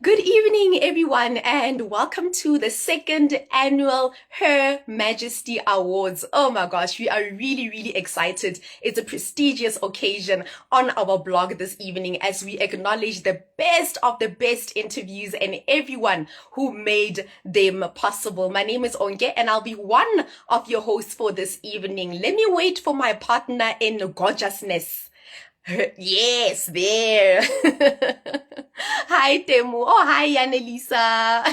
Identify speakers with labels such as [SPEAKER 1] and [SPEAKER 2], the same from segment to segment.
[SPEAKER 1] Good evening, everyone, and welcome to the second annual Her Majesty Awards. Oh my gosh, we are really, really excited. It's a prestigious occasion on our blog this evening as we acknowledge the best of the best interviews and everyone who made them possible. My name is Onke, and I'll be one of your hosts for this evening. Let me wait for my partner in gorgeousness. Yes, there. Hi, Temu. Oh, hi, Annalisa.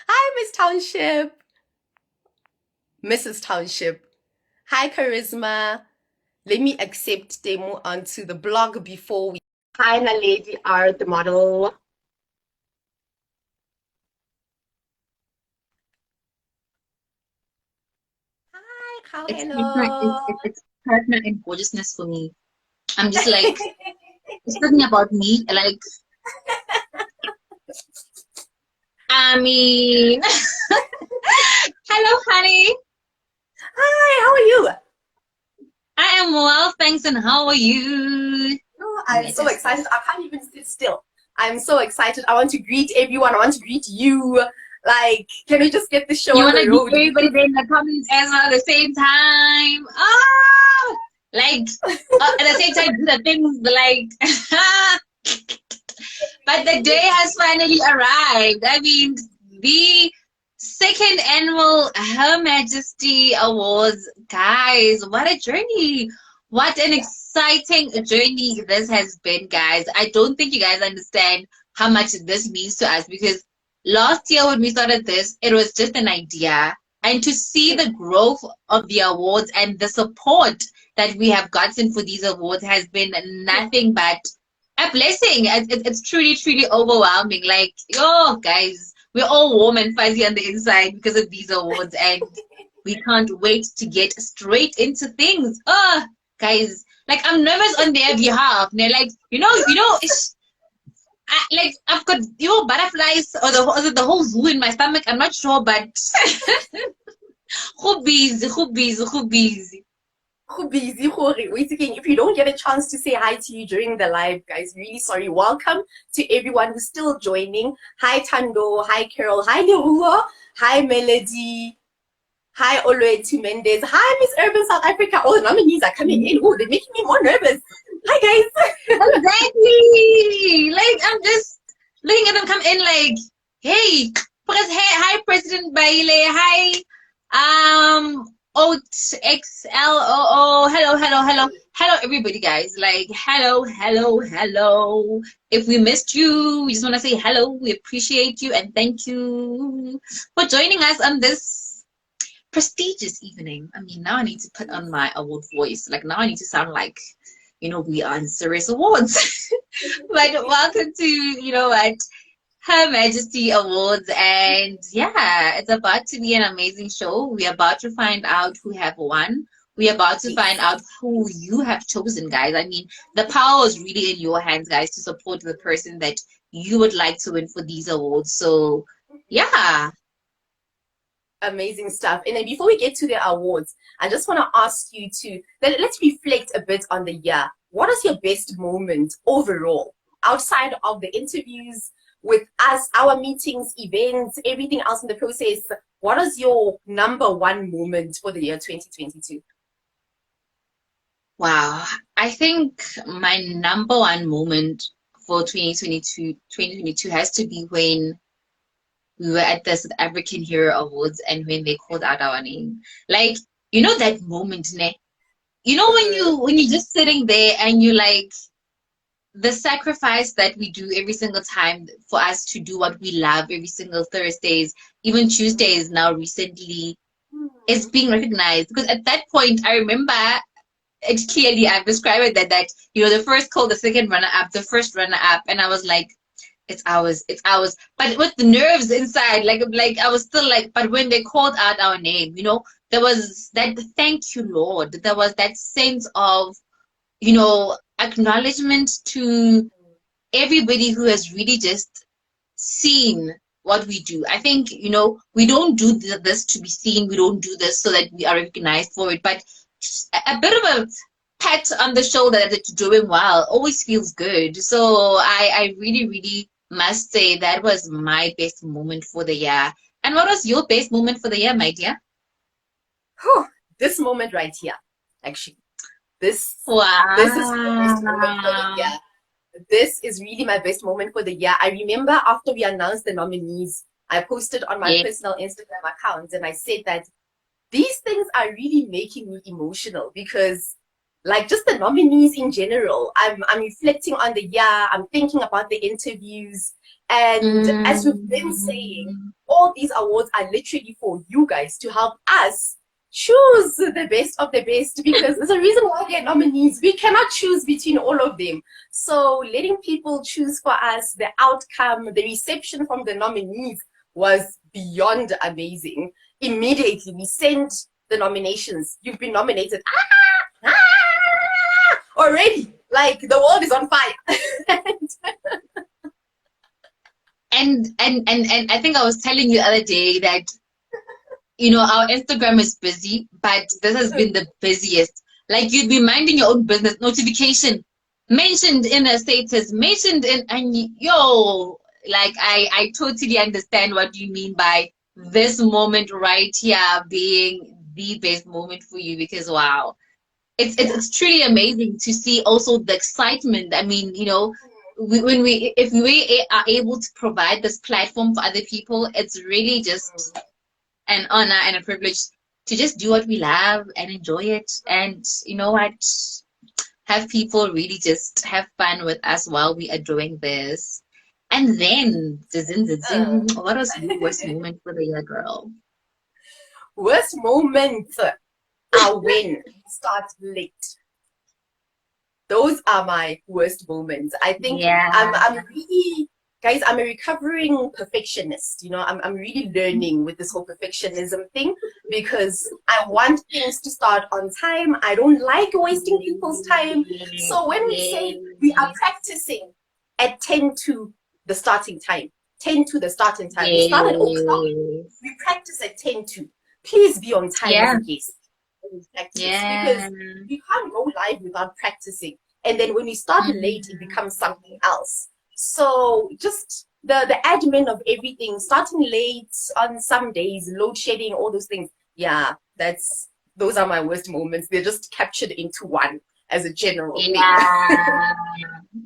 [SPEAKER 1] Hi, Miss Township. Mrs. Township. Hi, Charisma. Let me accept Temu onto the blog before we. Hi, Lady Art, the model. Hi,
[SPEAKER 2] It's partner,
[SPEAKER 1] hello.
[SPEAKER 2] it's partner in gorgeousness for me. I'm just like, it's talking about me. Like, I mean, hello, honey.
[SPEAKER 1] Hi, how are you?
[SPEAKER 2] I am well, thanks. And how are you?
[SPEAKER 1] Oh, I'm so
[SPEAKER 2] Majesty.
[SPEAKER 1] excited. I can't even sit still. I'm so excited. I want to greet everyone. I want to greet you. Like, can we just get the show
[SPEAKER 2] You
[SPEAKER 1] on
[SPEAKER 2] want
[SPEAKER 1] the
[SPEAKER 2] to greet
[SPEAKER 1] road?
[SPEAKER 2] everybody there in the comments as well at the same time? Oh, like, at the same time, do the things like, but the day has finally arrived. I mean, the second annual Her Majesty Awards, guys, what a journey! What an exciting journey this has been, guys. I don't think you guys understand how much this means to us because last year when we started this, it was just an idea. And to see the growth of the awards and the support that we have gotten for these awards has been nothing but a blessing. It's truly, truly overwhelming. Like, yo, guys, we're all warm and fuzzy on the inside because of these awards, and we can't wait to get straight into things. Oh, guys, like I'm nervous on their behalf. They're like, like I've got butterflies or the whole zoo in my stomach. I'm not sure, but who busy, who busy, who busy.
[SPEAKER 1] Go busy, gore. Wait again. If you don't get a chance to say hi to you during the live, guys, really sorry. Welcome to everyone who's still joining. Hi, Tando. Hi, Carol. Hi, Leruo. Hi, Melody. Hi, Oloetu Mendez. Hi, Miss Urban South Africa. Oh, the nominees are coming in. Oh, they're making me more nervous. Hi, guys.
[SPEAKER 2] Exactly. Like I'm just looking at them come in like, hey, hi, President Baile. Hi, Oat XLOO. Hello, hello, hello, hello, everybody, guys. Like, hello, hello, hello. If we missed you, we just want to say hello. We appreciate you and thank you for joining us on this prestigious evening. I mean, now I need to put on my award voice. Like now I need to sound like, we are in serious awards. But welcome to, what, Her Majesty Awards. And yeah, it's about to be an amazing show. We're about to find out who have won. We're about to find
[SPEAKER 1] Yes.
[SPEAKER 2] out who you have chosen, guys. I mean, the power is really in your hands, guys, to support the person that you would like to win for these awards. So yeah.
[SPEAKER 1] Amazing stuff. And then before we get to the awards, I just want to ask you to let's reflect a bit on the year. What is your best moment overall, outside of the interviews with us, our meetings, events, everything else in the process? What is your number one moment for the year 2022?
[SPEAKER 2] Wow. I think my number one moment for 2022 has to be when we were at the South African Hero Awards and when they called out our name. Like, that moment, ne? When
[SPEAKER 1] Mm,
[SPEAKER 2] you're just sitting there and you like the sacrifice that we do every single time for us to do what we love every single Thursdays, even Tuesdays now recently, is
[SPEAKER 1] mm,
[SPEAKER 2] being recognized. Because at that point, I remember it clearly. I've described it that the first call, the second runner up, the first runner up, and I was like, it's ours, it's ours. But with the nerves inside, like I was still like, but when they called out our name, there was that thank you, Lord. There was that sense of, acknowledgement to everybody who has really just seen what we do. I think, we don't do this to be seen. We don't do this so that we are recognized for it. But a bit of a pat on the shoulder that you're doing well always feels good. So I really, really must say that was my best moment for the year. And what was your best moment for the year, my dear?
[SPEAKER 1] Whew, this moment right here, actually. This is my best moment for the
[SPEAKER 2] Wow.
[SPEAKER 1] year. This is really my best moment for the year. I remember after we announced the nominees, I posted on my
[SPEAKER 2] Yeah.
[SPEAKER 1] personal Instagram account and I said that these things are really making me emotional because like just the nominees in general, I'm reflecting on the year, I'm thinking about the interviews, and as we've been saying,
[SPEAKER 2] Mm.
[SPEAKER 1] all these awards are literally for you guys to help us choose the best of the best because there's a reason why they're nominees. We cannot choose between all of them. So letting people choose for us the outcome, the reception from the nominees was beyond amazing. Immediately we sent the nominations. You've been nominated. Already. Like the world is on fire.
[SPEAKER 2] And I think I was telling you the other day that our Instagram is busy, but this has been the busiest. Like you'd be minding your own business, notification mentioned in a status, mentioned in, and yo, like I totally understand what you mean by this moment right here being the best moment for you because wow,
[SPEAKER 1] Yeah.
[SPEAKER 2] it's truly amazing to see also the excitement. I mean, when we if we are able to provide this platform for other people, it's really just an honor and a privilege to just do what we love and enjoy it. And you know what? Have people really just have fun with us while we are doing this. And then,
[SPEAKER 1] Uh,
[SPEAKER 2] what was your worst moment for the year, girl?
[SPEAKER 1] worst moments are when you start late. Those are my worst moments. I think
[SPEAKER 2] Yeah.
[SPEAKER 1] I'm really, guys, I'm a recovering perfectionist. I'm really learning with this whole perfectionism thing because I want things to start on time. I don't like wasting people's time. So when we say we are
[SPEAKER 2] Yes.
[SPEAKER 1] practicing at 10 to the starting time, 10 to the starting time, we start at 0 o'clock.
[SPEAKER 2] Yes.
[SPEAKER 1] We practice at 10 to. Please be on time as
[SPEAKER 2] Yeah.
[SPEAKER 1] a guest when we practice
[SPEAKER 2] Yeah.
[SPEAKER 1] because we can't go live without practicing. And then when we start late, it
[SPEAKER 2] Mhm.
[SPEAKER 1] becomes something else. So just the admin of everything, starting late on some days, load shedding, all those things. Yeah, those are my worst moments. They're just captured into one as a general thing.
[SPEAKER 2] Yeah.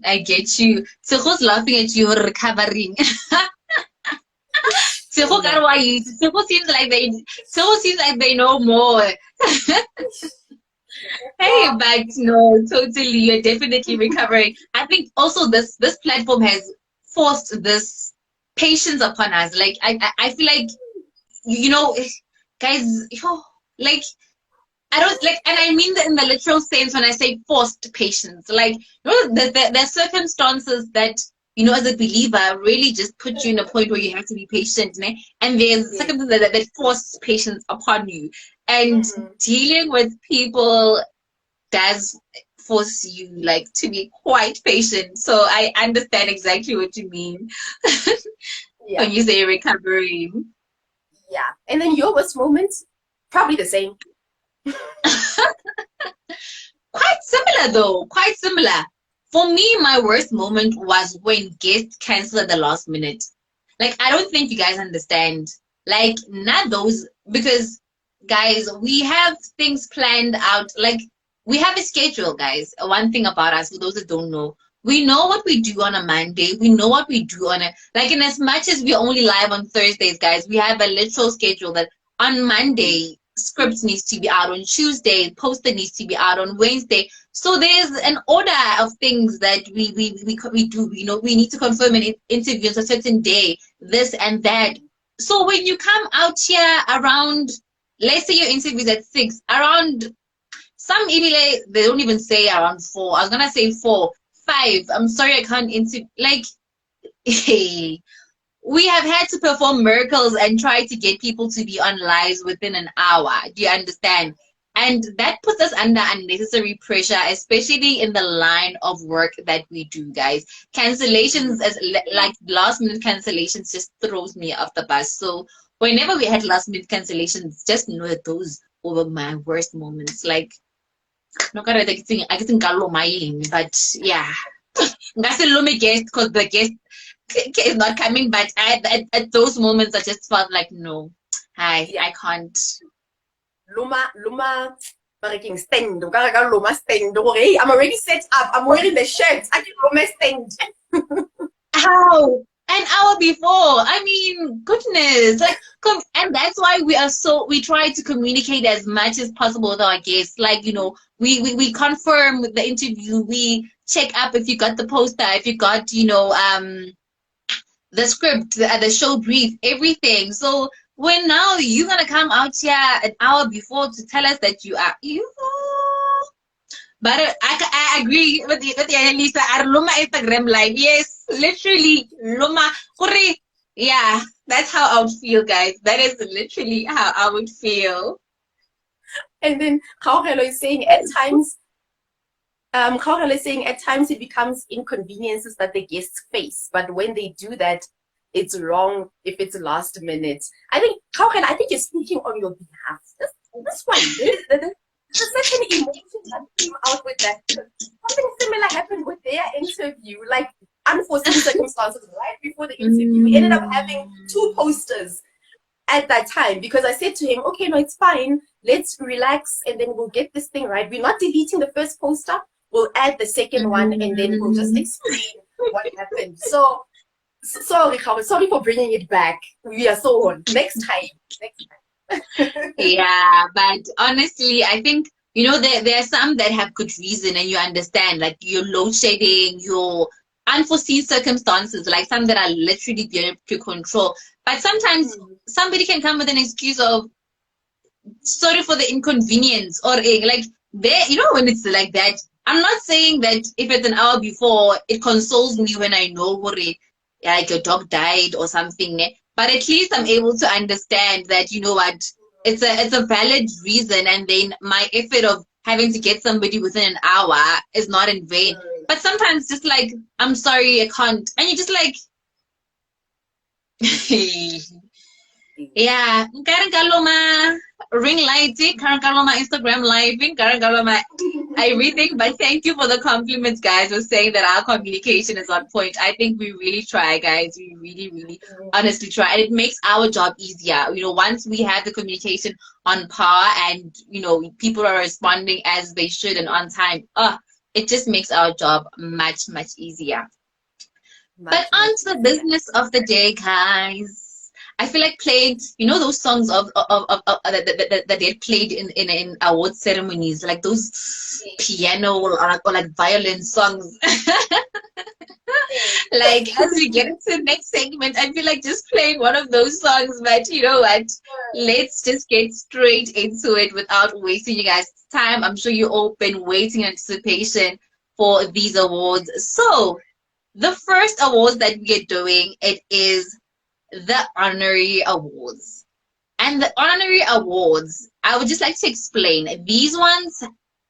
[SPEAKER 2] I get you. So who's laughing at you recovering? So
[SPEAKER 1] Oh
[SPEAKER 2] who got
[SPEAKER 1] my
[SPEAKER 2] why
[SPEAKER 1] god.
[SPEAKER 2] you so seems like they know more. Hey,
[SPEAKER 1] Yeah.
[SPEAKER 2] but no, totally, you're definitely recovering. I think also this platform has forced this patience upon us. Like I feel like guys, like I don't like, and I mean that in the literal sense when I say forced patience. Like, there's circumstances that, as a believer, really just put you in a point where you have to be patient, né? And there's
[SPEAKER 1] Yes.
[SPEAKER 2] circumstances that force patience upon you. And
[SPEAKER 1] Mhm.
[SPEAKER 2] dealing with people does force you, like, to be quite patient. So I understand exactly what you mean
[SPEAKER 1] Yeah.
[SPEAKER 2] when you say recovering.
[SPEAKER 1] Yeah. And then your worst moment? Probably the same.
[SPEAKER 2] Quite similar though, quite similar. For me, my worst moment was when guests canceled at the last minute. Like, I don't think you guys understand. Like, not those, because guys, we have things planned out. Like, we have a schedule, guys. One thing about us, for those that don't know, we know what we do on a Monday. We know what we do on like, in as much as we're only live on Thursdays, guys, we have a literal schedule that on Monday, script needs to be out on Tuesday, poster needs to be out on Wednesday. So there's an order of things that we do. We need to confirm an interview on a certain day, this and that. So when you come out here around, let's say your interview is at 6, around some EBA, they don't even say around 4. I was gonna say 4, 5. I'm sorry, I can't like. Hey, we have had to perform miracles and try to get people to be on lives within an hour. Do you understand? And that puts us under unnecessary pressure, especially in the line of work that we do, guys.
[SPEAKER 1] Mhm.
[SPEAKER 2] Cancellations, like last minute cancellations, just throws me off the bus. So whenever we had last minute cancellations, just know that those were my worst moments. Like, no, I get but yeah, that's a low guest because the guest is not coming, but at those moments, I just felt like, no, I can't.
[SPEAKER 1] Luma, freaking stand. Luma stand. Hey, I'm already set up. I'm wearing the shirt. I can Luma stand.
[SPEAKER 2] How? An hour before. I mean, goodness. Like, and that's why we try to communicate as much as possible with our guests. Like, we confirm with the interview, we check up if you got the poster, if you got, the script, the show brief, everything. So when now you're gonna come out here an hour before to tell us that you. But I agree with you, Lisa. Luma Instagram live, yes, literally, Luma. Yeah, that's how I would feel, guys. That is literally how I would feel.
[SPEAKER 1] And then Kaurelo is saying at times. At times it becomes inconveniences that the guests face, but when they do that, it's wrong if it's last minute. I think you're speaking on your behalf. This one, there's such an emotion that came out with that. Something similar happened with their interview, like unforeseen circumstances right before the interview. We ended up having 2 posters at that time because I said to him, okay, no, it's fine. Let's relax and then we'll get this thing right. We're not deleting the first poster. We'll add the second one and then we'll just explain what happened. So sorry for bringing it back. We are so on. Next time.
[SPEAKER 2] Yeah, but honestly, I think, there are some that have good reason and you understand, like your load shedding, your unforeseen circumstances, like some that are literally beyond your control. But sometimes somebody can come with an excuse of, sorry for the inconvenience, or like there, when it's like that. I'm not saying that if it's an hour before, it consoles me when I know like your dog died or something. But at least I'm able to understand that, what, it's a valid reason, and then my effort of having to get somebody within an hour is not in vain. But sometimes just like, I'm sorry, I can't. And you're just like, yeah, Karen ring light, Karen Instagram live, Karen everything. But thank you for the compliments, guys, for saying that our communication is on point. I think we really try, guys. We really, really honestly try. And it makes our job easier. Once we have the communication on par and, people are responding as they should and on time, it just makes our job much, much easier. But on to the business of the day, guys. I feel like playing, those songs that they played in award ceremonies, like those piano or like violin songs. Like as we get into the next segment, I feel like just playing one of those songs. But you know what? Let's just get straight into it without wasting you guys' time. I'm sure you've all been waiting in anticipation for these awards. So the first awards that we are doing, it is the honorary awards. And the honorary awards, I would just like to explain, these ones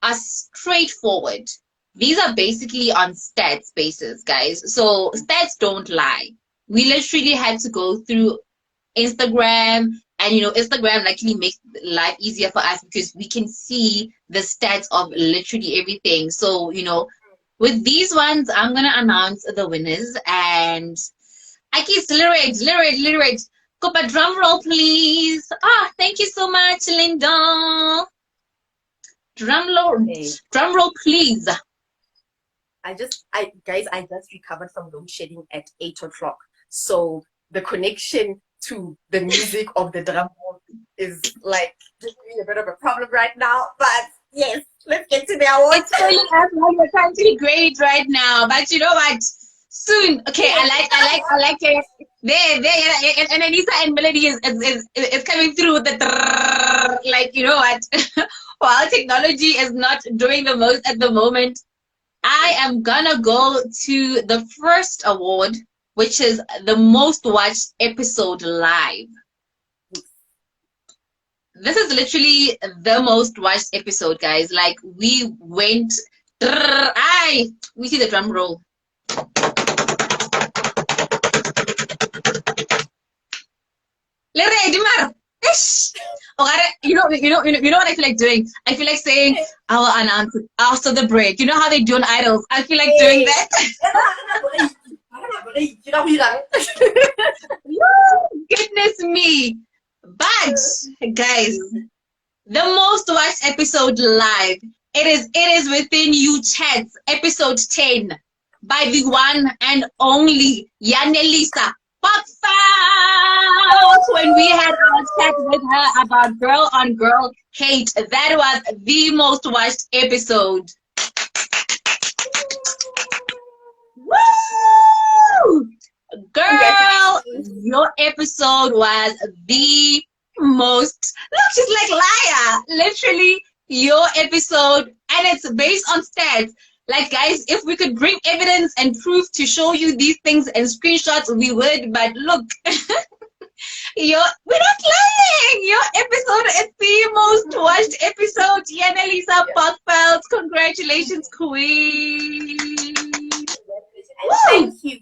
[SPEAKER 2] are straightforward. These are basically on stats basis, guys. So stats don't lie. We literally had to go through Instagram, and Instagram actually makes life easier for us because we can see the stats of literally everything. So with these ones, I'm gonna announce the winners. And I keep literate. Go but drum roll, please. Thank you so much, Linda. Drum roll, please.
[SPEAKER 1] I just recovered from load shedding at 8 o'clock. So the connection to the music of the drum roll is like giving me a bit of a problem right now. But yes, let's get to the awards.
[SPEAKER 2] It's really you're trying to be great right now, but you know what? Soon, okay. I like it. There, and Anissa and Melody is coming through with the like, you know what? While technology is not doing the most at the moment, I am gonna go to the first award, which is the most watched episode live. This is literally the most watched episode, guys. Like we went, we see the drum roll. You know what I feel like doing? I feel like saying our announcement after the break. You know how they do on Idols? I feel like doing that. Goodness me. But guys, the most watched episode live. It is within you chats, episode 10 by the one and only Yanelisa Popfelt. When we had our chat with her about girl on girl hate, that was the most watched episode. Woo! Girl, your episode was the most. Look, she's like liar. Literally, your episode, and it's based on stats. Like, guys, if we could bring evidence and proof to show you these things and screenshots, we would. But look, we're not lying. Your episode is the most watched episode. Yanelisa Popfelt, congratulations, queen.
[SPEAKER 1] Thank you.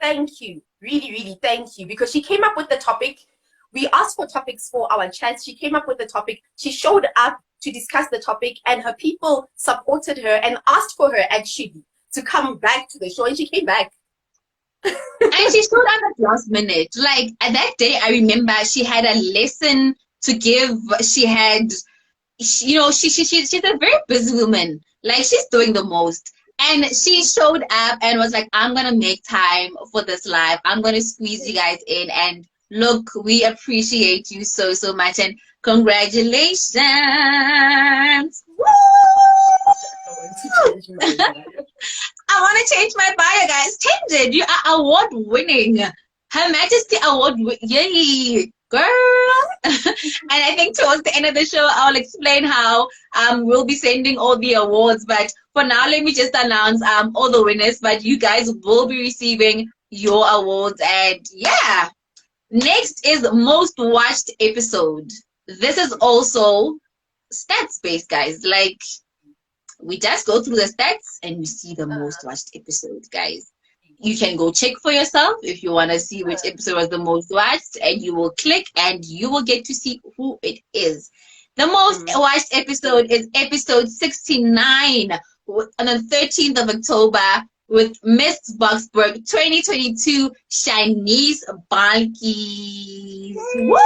[SPEAKER 1] Thank you. Really, really thank you. Because she came up with the topic. We asked for topics for our chats. She came up with the topic. She showed up to discuss the topic, and her people supported her and asked for her actually to come back to the show, and she came back.
[SPEAKER 2] And she showed up at last minute. Like, at that day, I remember she had a lesson to give. She had, she's a very busy woman. Like, she's doing the most. And she showed up and was like, I'm going to make time for this live. I'm going to squeeze you guys in. And look, we appreciate you so, so much. And congratulations. Woo! I want to change my bio, guys. Change it. You are award winning. Her Majesty award. Yay, girl. And I think towards the end of the show, I'll explain how we'll be sending all the awards. But for now, let me just announce all the winners. But you guys will be receiving your awards. And yeah, next is most watched episode. This is also stats based, guys. Like, we just go through the stats and we see the most watched episode, guys. You can go check for yourself if you want to see which episode was the most watched, and you will click and you will get to see who it is. The most watched episode is episode 69 on the 13th of October with Miss Boxburg 2022, Shanice Balkis. Woo!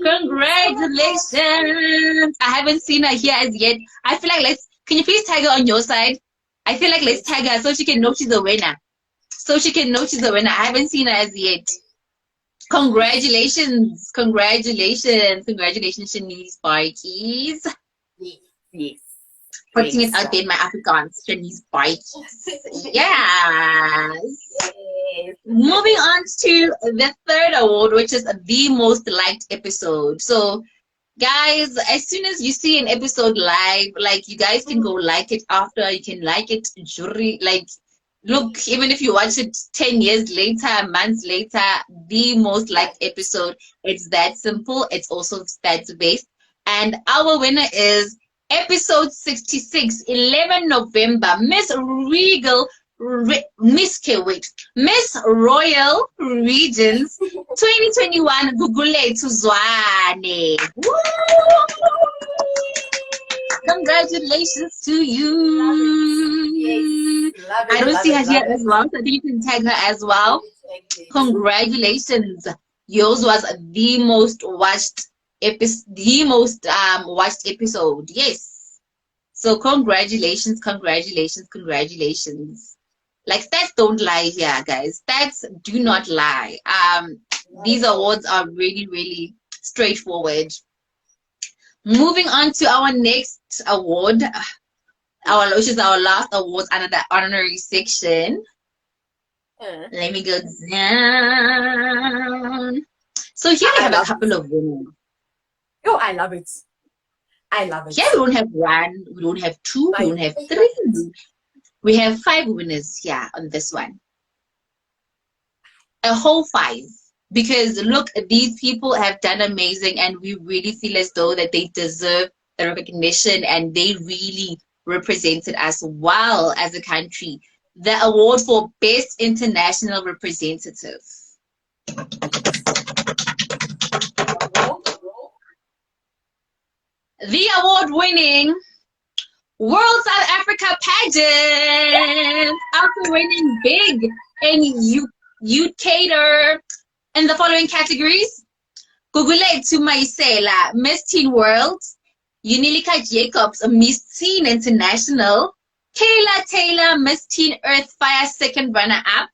[SPEAKER 2] Congratulations! I haven't seen her here as yet. I feel like can you please tag her on your side? I feel like let's tag her so she can know she's a winner. I haven't seen her as yet. Congratulations, Shanice Balkis.
[SPEAKER 1] Yes.
[SPEAKER 2] Putting it out there in my Afrikaans, Shanice Balkis. Yes. Moving on to the third award, which is the most liked episode. So, guys, as soon as you see an episode live, like, you guys can go like it after. You can like it, jury. Like, look, even if you watch it 10 years later, months later, the most liked episode. It's that simple. It's also stats based. And our winner is episode 66, 11 November, Miss Royal Regions 2021 Gugulethu Zwane. Congratulations to you.
[SPEAKER 1] Yes.
[SPEAKER 2] I don't see her here as well, so I think you can tag her as well. Congratulations. Yours was the most watched watched episode. Yes. So congratulations. Like, stats don't lie here, guys. Stats do not lie. These awards are really, really straightforward. Moving on to our next award, which is our last award under the honorary section. Let me go down. So here we have a couple of winners.
[SPEAKER 1] Oh, I love it.
[SPEAKER 2] Here we don't have one, we don't have two, we don't have three. We have 5 winners here on this one. A whole 5. Because look, these people have done amazing, and we really feel as though that they deserve the recognition, and they really represented us well as a country. The award for Best International Representative. The award winning World South Africa pageant after winning big in Cater in the following categories. Gugulethu Maisela, Miss Teen World. Unilika Jacobs, Miss Teen International. Kayla Taylor, Miss Teen Earth Fire, second runner-up.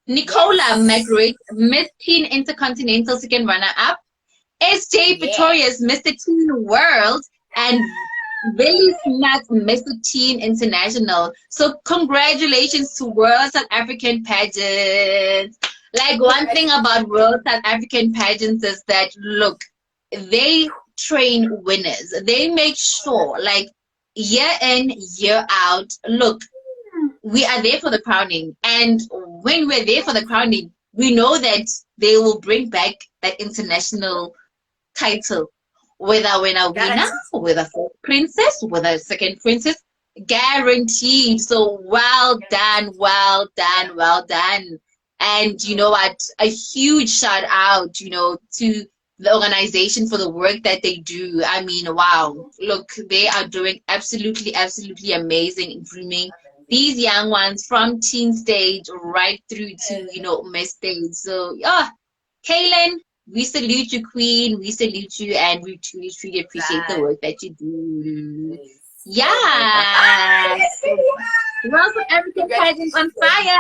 [SPEAKER 2] Nicola Magritte, Miss Teen Intercontinental, second runner-up. SJ Pretorius, Mr. Teen World. And Billy Smith, Mr. Teen International. So congratulations to World South African pageants. Like, one thing about World South African pageants is that, look, they train winners. They make sure, like, year in, year out, look, we are there for the crowning. And when we're there for the crowning, we know that they will bring back that international title. Whether winner, whether first princess, whether second princess, guaranteed. So well done, well done, well done. And you know what? A huge shout out, to the organization for the work that they do. I mean, wow. Look, they are doing absolutely, absolutely amazing, grooming these young ones from teen stage right through to, mid stage. So, yeah, Kaylin, we salute you, Queen. We salute you, and we truly, truly appreciate the work that you do. Yeah. World South African pageants on fire.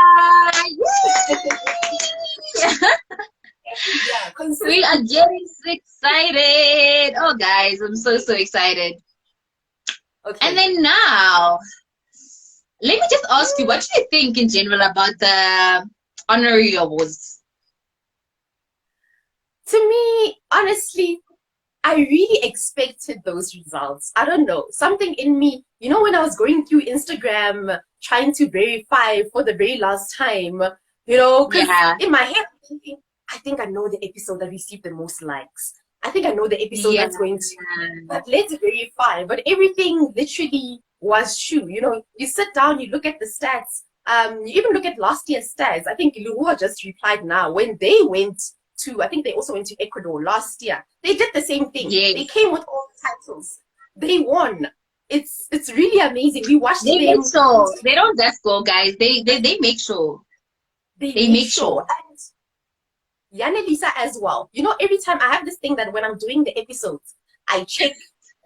[SPEAKER 2] We are getting so excited. Oh, guys, I'm so, so excited. Okay. And then now, let me just ask you, what do you think in general about the honorary awards?
[SPEAKER 1] To me, honestly, I really expected those results. I don't know. Something in me, when I was going through Instagram, trying to verify for the very last time, because in my head, I'm thinking, I think I know the episode that received the most likes. I think I know the episode that's going to, but let's verify. But everything literally was true. You sit down, you look at the stats. You even look at last year's stats. I think Luhua just replied now. When they went I think they also went to Ecuador last year. They did the same thing.
[SPEAKER 2] Yes.
[SPEAKER 1] They came with all the titles. They won. It's really amazing. We watched
[SPEAKER 2] them. Make sure. They don't just go, guys. They make sure.
[SPEAKER 1] They make sure. And Yanelisa as well. Every time I have this thing that when I'm doing the episodes, I check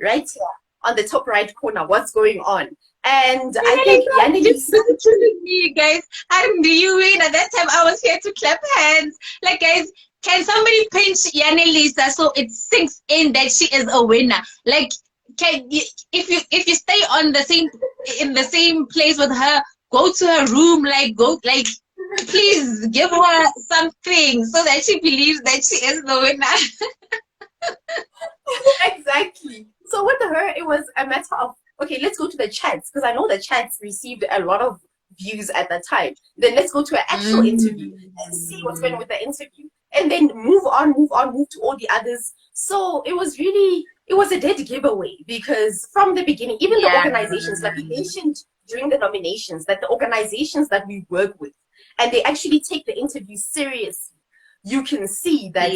[SPEAKER 1] right here on the top right corner what's going on. And I think Yanelisa
[SPEAKER 2] killing me, guys. And you win. At that time, I was here to clap hands. Like, guys, can somebody pinch Yanelisa so it sinks in that she is a winner? Like, if you stay in the same place with her, go to her room, please give her something so that she believes that she is the winner.
[SPEAKER 1] Exactly. So with her, it was a matter of, okay, let's go to the chats, because I know the chats received a lot of views at that time. Then let's go to an actual interview and see what's going on with the interview. And then move to all the others. So it was a dead giveaway, because from the beginning, even the organizations, like we mentioned during the nominations, that the organizations that we work with, and they actually take the interview seriously. You can see that,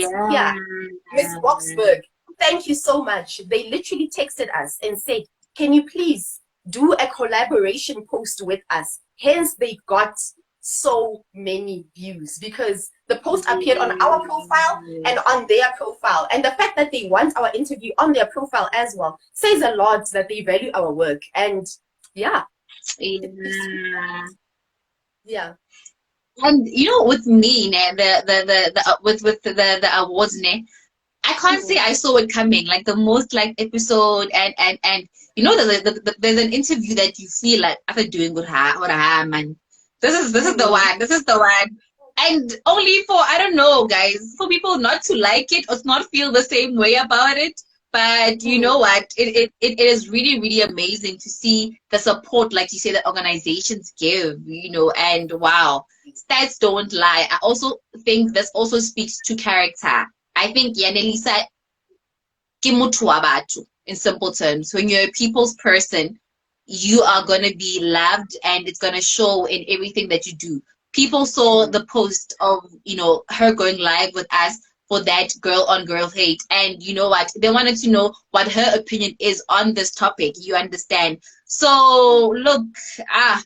[SPEAKER 1] Miss Boxberg, thank you so much. They literally texted us and said, can you please do a collaboration post with us? Hence, they got so many views, because the post appeared on our profile and on their profile. And the fact that they want our interview on their profile as well says a lot that they value our work. And yeah.
[SPEAKER 2] And with me, the awards, I can't say I saw it coming. Like the most liked episode, and there's an interview that you feel like after doing with her, man. This is the one. And only for, I don't know, guys, for people not to like it or not feel the same way about it. But you know what? It is really, really amazing to see the support, like you say, that organizations give, and wow, stats don't lie. I also think this also speaks to character. I think Yanelisa in simple terms. When you're a people's person, you are going to be loved, and it's going to show in everything that you do. People saw the post of, her going live with us for that girl on girl hate. And you know what? They wanted to know what her opinion is on this topic. You understand? So look, I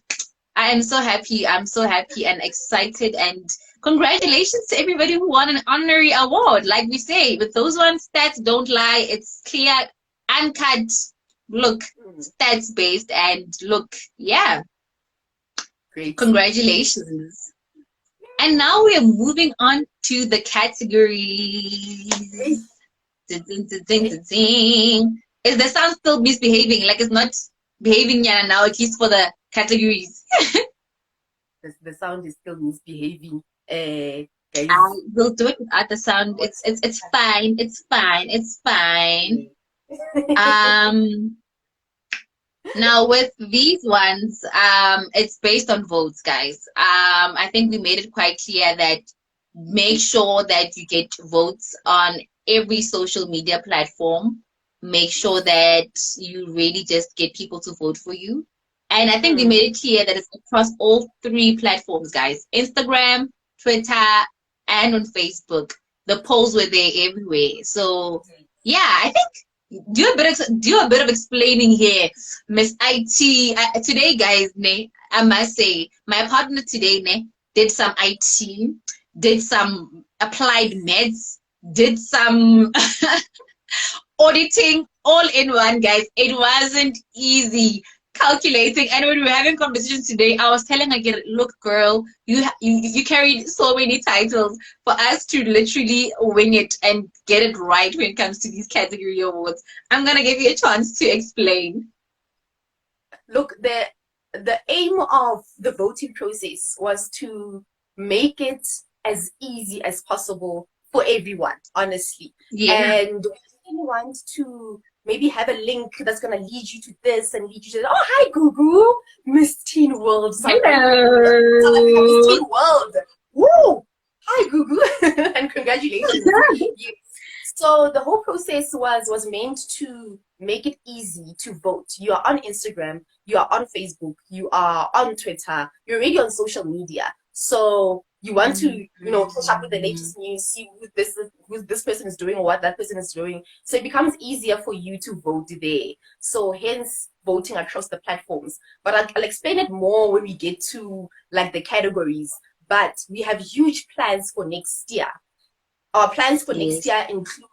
[SPEAKER 2] am so happy. I'm so happy and excited, and congratulations to everybody who won an honorary award. Like we say, with those ones, stats don't lie. It's clear, uncut. Look, stats based, and look, yeah,
[SPEAKER 1] Great.
[SPEAKER 2] congratulations. And now we are moving on to the categories. Ding, ding, ding, ding, ding, ding. Is the sound still misbehaving? Like it's not behaving yet now, at least for the categories.
[SPEAKER 1] The sound is still misbehaving. Guys.
[SPEAKER 2] I will do it without the sound. It's fine. It's fine. It's fine. Now with these ones, it's based on votes, guys. I think we made it quite clear that make sure that you get votes on every social media platform. Make sure that you really just get people to vote for you. And I think we made it clear that it's across all three platforms, guys. Instagram, Twitter, and on Facebook. The polls were there everywhere. So yeah, I think do a bit of explaining here, Miss IT. Today, guys, I must say my partner today did some IT, did some applied meds, did some auditing, all in one, guys. It wasn't easy calculating. And when we were having conversations today, I was telling her, look, girl, you carried so many titles for us to literally wing it and get it right when it comes to these category awards. I'm gonna give you a chance to explain.
[SPEAKER 1] Look, the aim of the voting process was to make it as easy as possible for everyone, honestly.
[SPEAKER 2] Yeah.
[SPEAKER 1] And we didn't want to maybe have a link that's going to lead you to this and lead you to that. Oh, hi, Gugu. Miss Teen World.
[SPEAKER 2] Hello.
[SPEAKER 1] Miss Teen World. Woo! Hi, Gugu. And congratulations. Yes. So the whole process was meant to make it easy to vote. You are on Instagram, you are on Facebook, you are on Twitter, you're already on social media. So you want to, catch up with the latest news, see who this person is doing or what that person is doing. So it becomes easier for you to vote there. So hence voting across the platforms. But I'll explain it more when we get to like the categories. But we have huge plans for next year. Our plans for next year include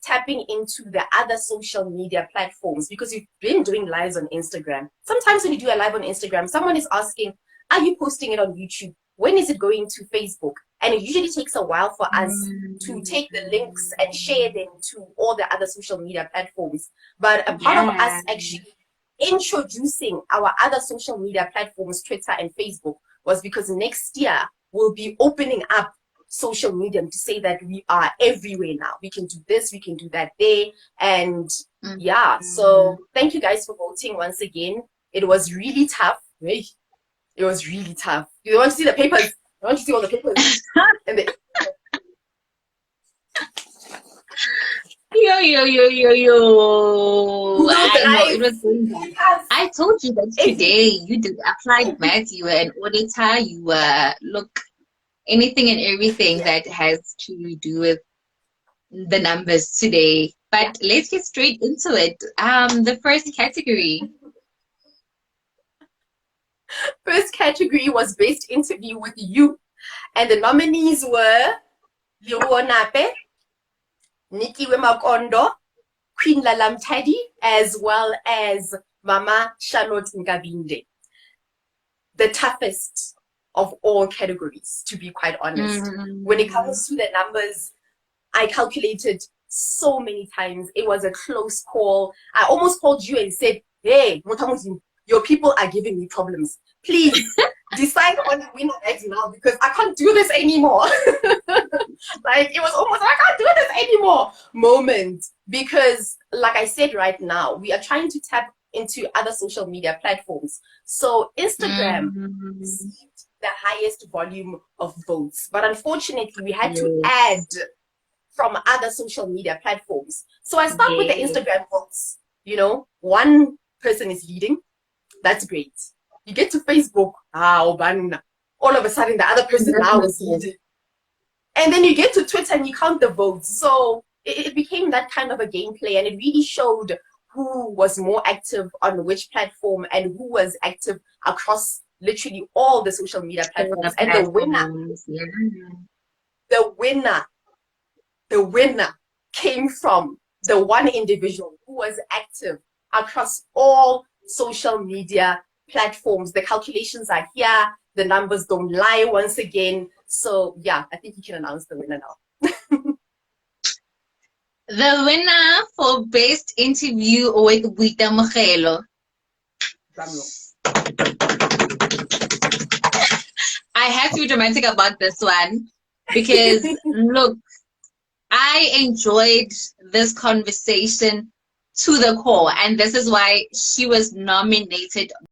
[SPEAKER 1] tapping into the other social media platforms, because we've been doing lives on Instagram. Sometimes when you do a live on Instagram, someone is asking, are you posting it on YouTube? When is it going to Facebook? And it usually takes a while for us to take the links and share them to all the other social media platforms. But a part of us actually introducing our other social media platforms, Twitter and Facebook, was because next year we'll be opening up social media to say that we are everywhere now. We can do this, we can do that there. And yeah, so thank you guys for voting once again. It was really tough. It was really tough. You want to see the papers? I want to see all the papers. And
[SPEAKER 2] Yo. I know it was going down. I told you that today you did applied math, you were an auditor, you were anything and everything that has to do with the numbers today. But let's get straight into it. The first category.
[SPEAKER 1] First category was best interview with you. And the nominees were Liruo Nape, Nikki Wemakondo, Queen Lalam Teddy, as well as Mama Charlotte Ngabinde. The toughest of all categories, to be quite honest. When it comes to the numbers, I calculated so many times. It was a close call. I almost called you and said, hey, Motamuzi, your people are giving me problems. Please decide on the winner right now, because I can't do this anymore. Like, it was almost, I can't do this anymore moment. Because like I said right now, we are trying to tap into other social media platforms. So Instagram received the highest volume of votes. But unfortunately, we had to add from other social media platforms. So I start with the Instagram votes. One person is leading. That's great. You get to Facebook, all of a sudden the other person now is leading. And then you get to Twitter and you count the votes. So it became that kind of a gameplay, and it really showed who was more active on which platform and who was active across literally all the social media platforms.
[SPEAKER 2] The
[SPEAKER 1] And
[SPEAKER 2] platforms, yeah.
[SPEAKER 1] the winner, the winner came from the one individual who was active across all social media platforms. The calculations are here. The numbers don't lie once again. So yeah, I think you can announce the winner now.
[SPEAKER 2] The winner for Best Interview with Wita Mogelo. I have to be dramatic about this one because look, I enjoyed this conversation to the core, and this is why she was nominated